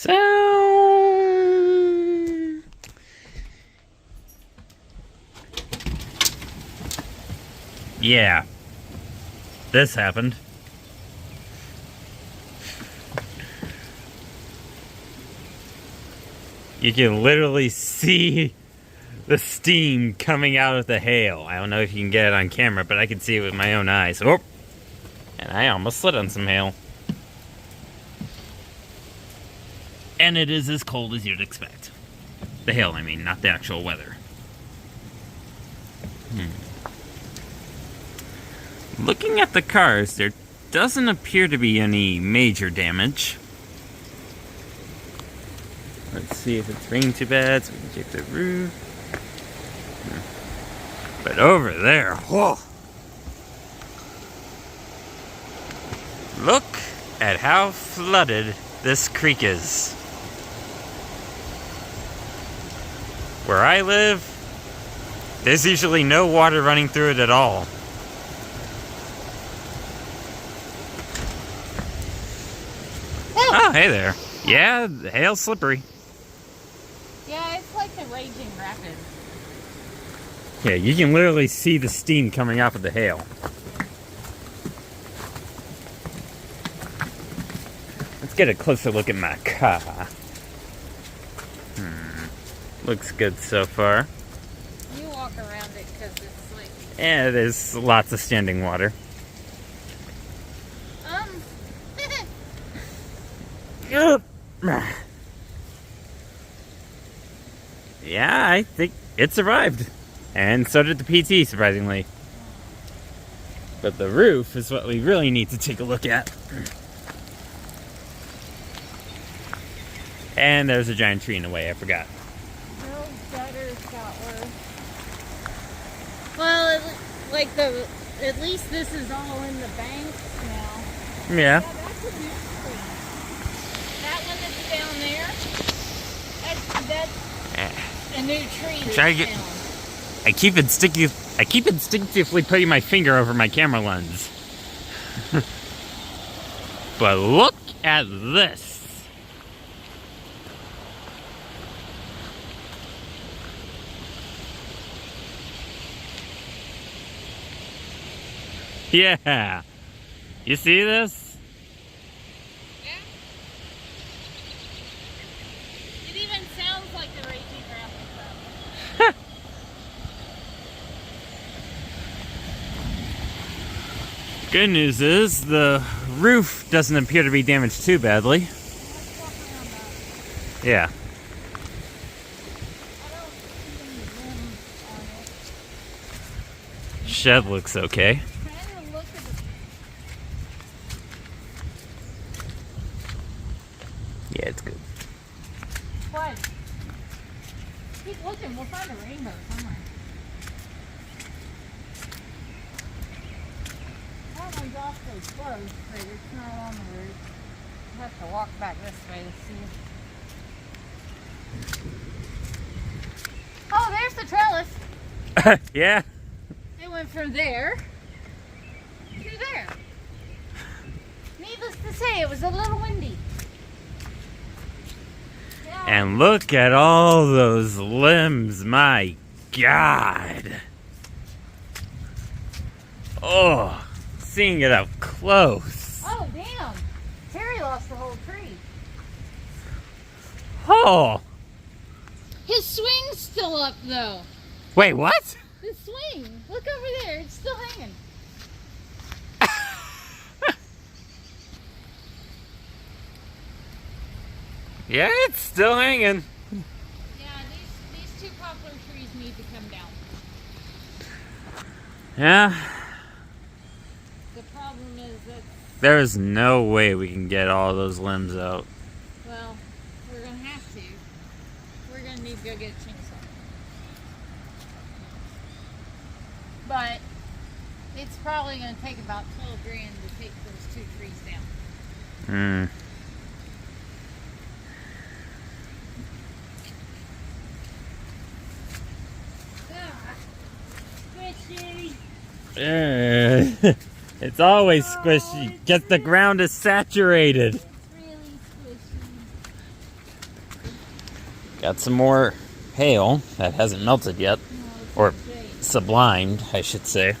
So, yeah, this happened. You can literally see the steam coming out of the hail. I don't know if you can get it on camera, but I can see it with my own eyes. Oh, and I almost slid on some hail. And it is as cold as you'd expect. The hail, I mean, not the actual weather. Looking at the cars, there doesn't appear to be any major damage. Let's see if it's raining too bad so we can check the roof. But over there, whoa! Look at how flooded this creek is. Where I live, there's usually no water running through it at all. Oh, hey there. Yeah, the hail's slippery. Yeah, it's like the raging rapids. Yeah, you can literally see the steam coming off of the hail. Let's get a closer look at my car. Looks good so far. You walk around it because it's like... Yeah, there's lots of standing water. Yeah, I think it survived. And so did the PT, surprisingly. But the roof is what we really need to take a look at. And there's a giant tree in the way, I forgot. No gutters got worse. Well, at least this is all in the banks now. Yeah. That's a new tree. That one that's down there, that's a new tree that's down. I keep instinctively putting my finger over my camera lens. But look at this. Yeah. You see this? Yeah. It even sounds like the raging rapids. Good news is the roof doesn't appear to be damaged too badly. Let's walk around that. Yeah. I don't see any rims on it. Shed looks okay. Trying to look at the... Yeah, it's good. What? Keep looking, we'll find a rainbow somewhere. That one's awfully close, but it's not on the roof. We'll have to walk back this way to see. Oh, there's the trellis. Yeah. It went from there to there. Needless to say, it was a little windy. Yeah. And look at all those limbs, my God. Oh, seeing it up close. Oh, damn. Terry lost the whole tree. Oh. His swing's still up, though. Wait, what? The swing. Look over there. It's still hanging. Yeah, it's still hanging. Yeah, these two poplar trees need to come down. Yeah. The problem is that, There is no way we can get all those limbs out. well, we're going to have to. We're going to need to go get a chainsaw. But it's probably going to take about $12 grand to take those two trees down. Hmm. Squishy. It's always squishy. Just the ground is saturated. It's really squishy. Got some more hail that hasn't melted yet. Or sublimed, I should say.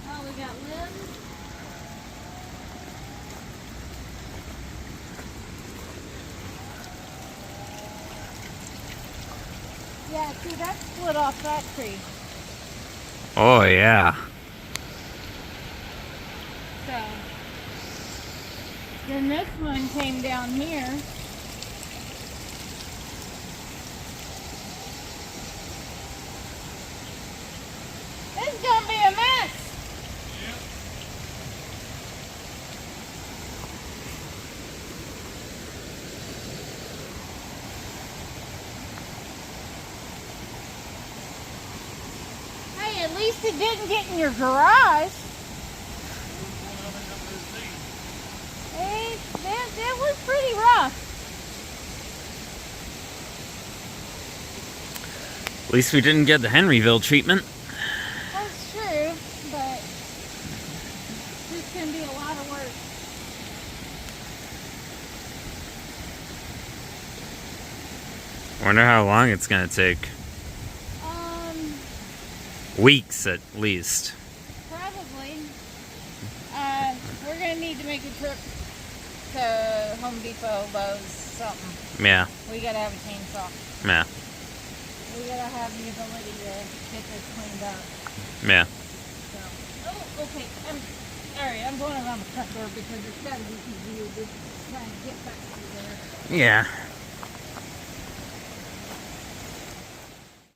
Oh, we got limbs. Yeah, see, that split off that tree. Oh, yeah. So, then this one came down here. It's gonna be a mess. Hey, at least it didn't get in your garage. Hey, that was pretty rough. At least we didn't get the Henryville treatment. That's true, but this can be a lot of work. Wonder how long it's gonna take. Weeks at least. Probably. We're gonna need to make a trip to Home Depot, Lowe's, something. Yeah. We gotta have a chainsaw. Yeah. We gotta have the ability to get this cleaned up. Yeah. So. Oh, okay. Alright, I'm going around the front door because it's gotta be easier to try and get back to there. Yeah.